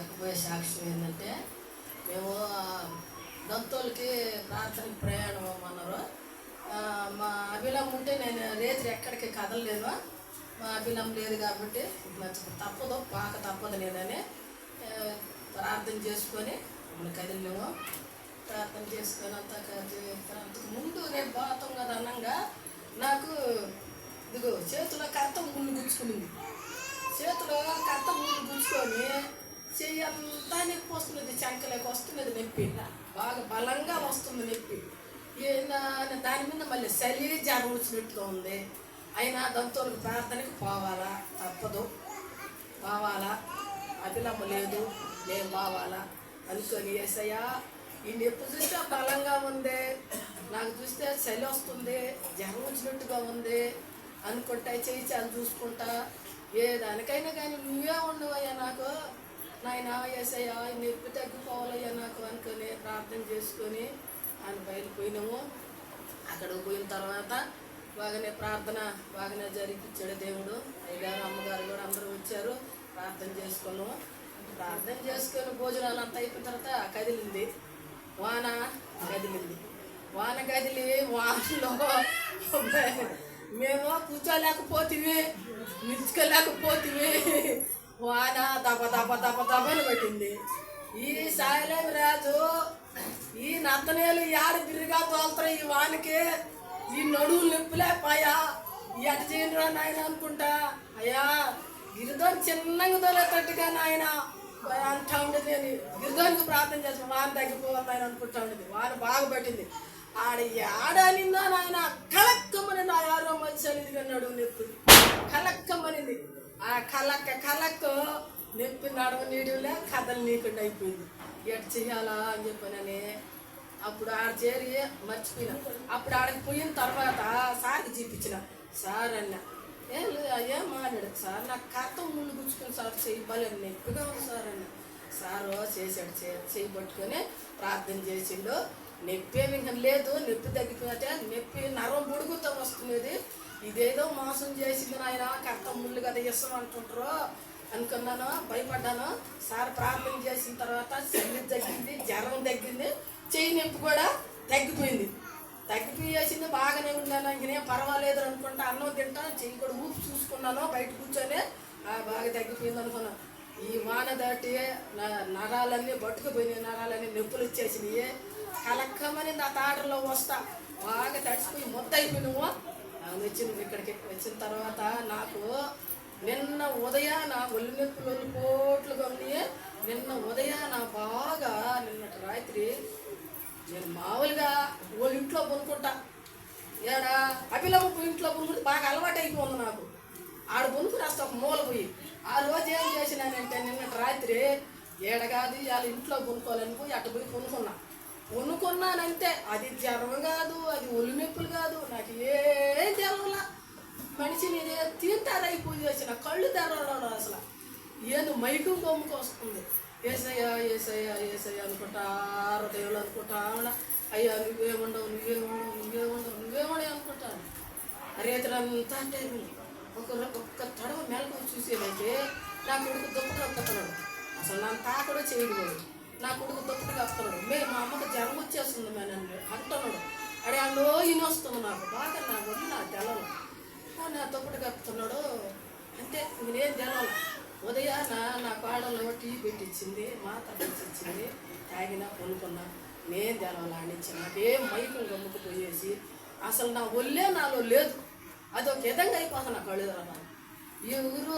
చెప్పబోయే సాక్ష్యం ఏంటంటే మేము దంతోళ్ళకి ప్రార్థనకి ప్రయాణం అన్నారు. మా అభిలం ఉంటే నేను రేత్రి ఎక్కడికి కదలలేను. మా అభిలం లేదు కాబట్టి తప్పదు, పాక తప్పదు లేదని ప్రార్థన చేసుకొని కదిలేము. ప్రార్థన చేసుకొని అంతకు ముందు రేపు బాతం కదా అన్నంగా నాకు ఇదిగో చేతిలో కర్త ముళ్ళు గుచ్చుకునింది. చేతిలో కర్త ముళ్ళు గుచ్చుకొని చెయ్యి అంతా నొప్పి వస్తున్నది, చంకలేక వస్తున్నది నొప్పి, బాగా బలంగా వస్తుంది నొప్పి. దాని మీద మళ్ళీ చలి జ్వరం వచ్చినట్టుగా ఉంది. అయినా దంతోళ్ళకి ప్రార్థనకి పోవాలా, తప్పదు, పోవాలా, అభిలమ్మ లేదు, నేను పోవాలా అనుకొని యేసయ్యా ఈ నొప్పి చూస్తే బలంగా ఉంది, నాకు చూస్తే చలి వస్తుంది, జ్వరం వచ్చినట్టుగా ఉంది అనుకుంటా చేయించాలి చూసుకుంటా. ఏ దానికైనా కానీ నువ్వే ఉండవయ్యా నాకు నాయన, యేసయ్యా ఈ నొప్పి తగ్గిపోవాలయ్యా నాకు అనుకొని ప్రార్థన చేసుకొని ఆయన బయలుపోయినాము. అక్కడికి పోయిన తర్వాత బాగానే ప్రార్థన బాగానే జరిపించాడు దేవుడు. అయ్యగారు అమ్మగారు కూడా అందరూ వచ్చారు, ప్రార్థన చేసుకున్నాము. ప్రార్థన చేసుకొని భోజనాలు అంతా అయిపోయిన తర్వాత కదిలింది వాన, కదిలింది వాన, కదిలి వానలో మేము కూర్చోలేకపోతివి, నిల్చుకోలేకపోతివి, వాన దప దప దప దపని పట్టింది. ఈ సాయిలేమి రాజు ఈ నత్తనేలు యాడ బిర్రిగా తోలుతారు ఈ వానికి, ఈ నడువులు నొప్పిలేపాయా, ఈ అటు చేయరా నాయన అనుకుంటా. అయ్యా గిరిధోని చిన్నగా తోలేటట్టుగా నాయన అంటా ఉండేది. నేను గిరిధోనికి ప్రార్థన చేస్తాను, వాన తగ్గిపోవాలి ఆయన అనుకుంటా ఉండేది. వాన బాగా పట్టింది. ఆడనిందా నాయన కలక్కమని నా యారో మనిషి నడువు నొప్పి కలక్కమనింది. ఆ కలక్క నొప్పి నడవ నీడులే కథలు నీకుండా అయిపోయింది. ఎటు చెయ్యాలా అని చెప్పానని అప్పుడు ఆడ చేరి మర్చిపోయినా. అప్పుడు ఆడకి పోయిన తర్వాత సార్కి చూపించిన. సార్ అన్న ఏం లేదు అయ్యా మాట్లాడు సార్, నాకు కథ ముందు గుచ్చుకొని సార్ చెయ్యాలని నొప్పిగా ఉంది సార్ అన్న. సారు చేశాడు, చెయ్యి పట్టుకొని ప్రార్థన చేసిండు. నొప్పి ఏమి ఇంకా లేదు, నొప్పి తగ్గిపోతే నొప్పి నరం బుడుగుతో వస్తున్నది. ఇదేదో మోసం చేసింది నాయన, కర్త ముళ్ళు కదా ఇష్టం అనుకుంటారు అనుకున్నాను, భయపడ్డాను. సార్ ప్రార్థన చేసిన తర్వాత చలి తగ్గింది, జ్వరం తగ్గింది, చెయ్యి నొప్పి కూడా తగ్గిపోయింది. తగ్గిపోయేసింది, బాగానే ఉన్నాను, ఇంకనే పర్వాలేదు అనుకుంటా. అన్నం తింటాను, చెయ్యి కూడా ఊపి చూసుకున్నాను బయట కూర్చొని, బాగా తగ్గిపోయింది అనుకున్నాను. ఈ వాన దాటి నరాలన్నీ పట్టుకుపోయినాయి, నరాలన్నీ నొప్పులు వచ్చేసినాయి. కలక్కమని నా తాటలో వస్తా బాగా తడిసిపోయి మొత్తం అయిపోయినాము. వచ్చింది ఇక్కడికి వచ్చిన తర్వాత నాకు నిన్న ఉదయాన ఒళ్ళు నొప్పులు కోట్లుగా ఉన్నాయి. నిన్న ఉదయాన బాగా నిన్నటి రాత్రి నేను మామూలుగా వాళ్ళ ఇంట్లో కొనుక్కుంటా, ఏడా అభిలమ్మ ఇంట్లో కొనుక్కుంటే బాగా అలవాటు అయిపోయింది నాకు. ఆడ కొనుక్కుని వస్తా ఒక మూల పోయి. ఆ రోజు ఏం చేసినానంటే నిన్నటి రాత్రి ఏడగాది వాళ్ళ ఇంట్లో కొనుక్కోవాలని పోయి అటు పోయి కొనుక్కున్నానంతే. అది జ్వరం కాదు, అది ఒళ్ళు నొప్పులు కాదు, నాకు ఏం జ్వరంలా మనిషిని తీర్థారైపోయి వచ్చిన కళ్ళు తెరవడం అసలు ఏదో మైకం కొమ్ముకు వస్తుంది. ఏసయ్యా ఏసయ్యా ఏసయ్యా అనుకుంటా, హృదయంలో అనుకుంటా, అయ్యా నువ్వేముండవు నువ్వేముండవు నువ్వేముండవు నువ్వేముండవు అనుకుంటాను. రేతులంతా అంటే ఒక్క తడవ మెలకు చూసేదైతే నా కొడుకు దుప్పటి కప్పుతున్నాడు. అసలు నా తాకడో చేయకూడదు, నా కొడుకు దుప్పటి కప్పుతున్నాడు. మా అమ్మకు జ్వరం వచ్చేస్తుంది నన్ను అంటున్నాడు. అడే అల్లో ఈయన వస్తుంది నాకు బాగా, నా వద్దు నాకు తెలవదు, నా దుప్పటి కప్పుతున్నాడు అంతే. నేనేం తెలవాలి. ఉదయాన నా పాడలో టీ పెట్టించింది, మాత పెట్టించింది, తాగినా కొనుక్కున్నా, నేను తెలవాలి ఆడించి నాకేం మైకం గమ్ముకుపోయేసి అసలు నా ఒళ్ళే నాలో లేదు. అదొక విధంగా అయిపోతుంది నా కళ్ళు తెరవ. ఈ ఊరు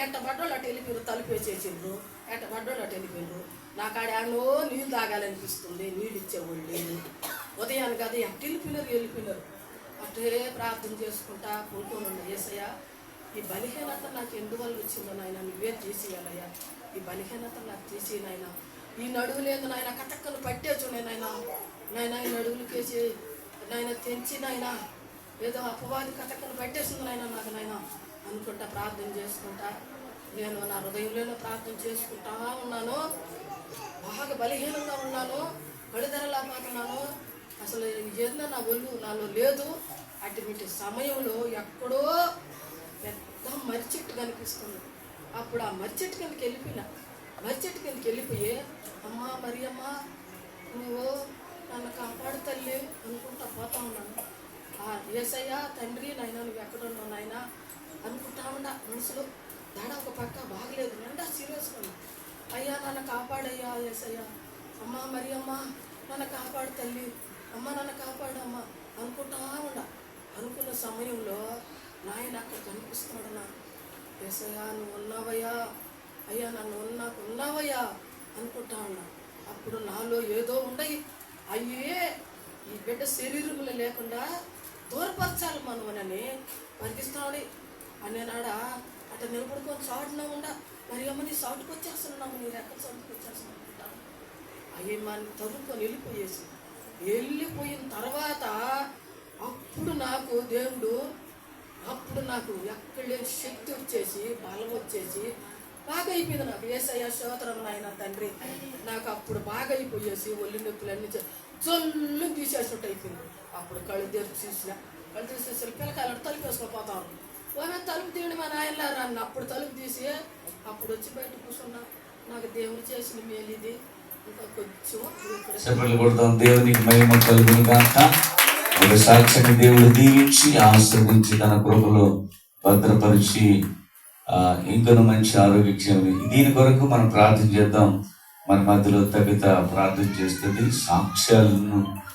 ఎట్ట పడ్డోళ్ళు అటు వెళ్ళిపోయారు, తలుపు వేసేసిండ్రు, ఎట్ట పడ్డోళ్ళు అటు వెళ్ళిపోయారు. నాకు ఆడో నీళ్ళు తాగాలనిపిస్తుంది, నీళ్ళు ఇచ్చేవాళ్ళు లేదు. ఉదయానికి అది ఎట్టు వెళ్ళిపోయినారు. అట్టే ప్రార్థన చేసుకుంటా కొనుక్కొని ఉండే. యేసయ్యా ఈ బలహీనత నాకు ఎందువల్ల వచ్చిందో నాయన నువ్వే తీసేయాలయ్యా, ఈ బలహీనత నాకు తీసి నాయన. ఈ నడువు లేదు నాయన, కటక్కలు పట్టేచుండే నాయన, నాయన ఈ నడువులకేసి నాయన తెంచి నాయన, ఏదో అపవాది కటక్కలు పట్టేస్తుంది నాయన నాకు నాయన అనుకుంటా ప్రార్థన చేసుకుంటా. నేను నా హృదయంలో ప్రార్థన చేసుకుంటా ఉన్నాను. బాగా బలహీనంగా ఉన్నాను, కడుదరలాపోతున్నాను. అసలు ఏదో నా ఒళ్ళు నాలో లేదు. అటువంటి సమయంలో ఎక్కడో పెద్ద మర్రి చెట్టు కనిపిస్తుంది. అప్పుడు ఆ మర్రి చెట్టు కిందకి వెళ్ళిపోయినా. మరి చెట్టు కిందకి వెళ్ళిపోయి, అమ్మ మరి అమ్మ నువ్వు నన్ను కాపాడు తల్లి అనుకుంటా పోతా ఉన్నాను. యేసయ్యా తండ్రి నాయన నువ్వు ఎక్కడున్నావు నాయన అనుకుంటా ఉండా మనసులో. దాడ ఒక పక్క బాగలేదు, నిండా సీరియస్గా ఉన్నా. అయ్యా నన్ను కాపాడయ్యా యేసయ్యా, అమ్మ మరి అమ్మ నన్ను కాపాడు తల్లి, అమ్మ నన్ను కాపాడు అమ్మ అనుకుంటా ఉండా. అనుకున్న సమయంలో నాయన అక్కడ కనిపిస్తున్నాడు నాకు. యేసయ్యా నువ్వు ఉన్నావయ్యా, అయ్యా నన్ను ఉన్నావయ్యా అనుకుంటా ఉన్నా. అప్పుడు నాలో ఏదో ఉండయి, అయ్యే ఈ బిడ్డ శరీరంలో లేకుండా దూరపరచాలి మనమనని పరిగిస్తున్నాడు. అనేనాడా అట్లా నిలబడుకొని చాటున ఉండా. మరి అమ్మ నీ సాటుకు వచ్చేస్తున్నాము, నీ రెక్కల సాటుకు వచ్చేస్తున్నాను అంటాను. అయ్యి మన తరుపుకొని వెళ్ళిపోయిన తర్వాత అప్పుడు నాకు దేవుడు, అప్పుడు నాకు ఎక్కడ లేని శక్తి వచ్చేసి బలం వచ్చేసి బాగా అయిపోయింది. నాకు యేసయ్య స్తోత్రం నాయన తండ్రి. నాకు అప్పుడు బాగా అయిపోయేసి ఒళ్ళు నొప్పులన్నీ జొల్లు తీసేసినట్టు అయిపోయింది. అప్పుడు కళ్ళు తీసేసి పిల్లకాయలు తలుపు వేసుకోపోతాను. ఓమే తలుపు తీయండి మా నాయనలా రాను. అప్పుడు తలుపు తీసి అప్పుడు వచ్చి బయట కూర్చున్నా. నాకు దేవుడు చేసిన మేలు ఇది. ఇంకా కొంచెం చెప్పలు కొడతాం. దేవునికి మహిమ కలుగును గాక. ఒక సాక్ష్యాన్ని దేవుడు దీవించి ఆశీర్వదించి తన కృపలో భద్రపరిచి ఇంకను మంచి ఆరోగ్యం. దీని కొరకు మనం ప్రార్థన చేద్దాం. మన మధ్యలో తగిత ప్రార్థన చేస్తుంది. సాక్ష్యాలను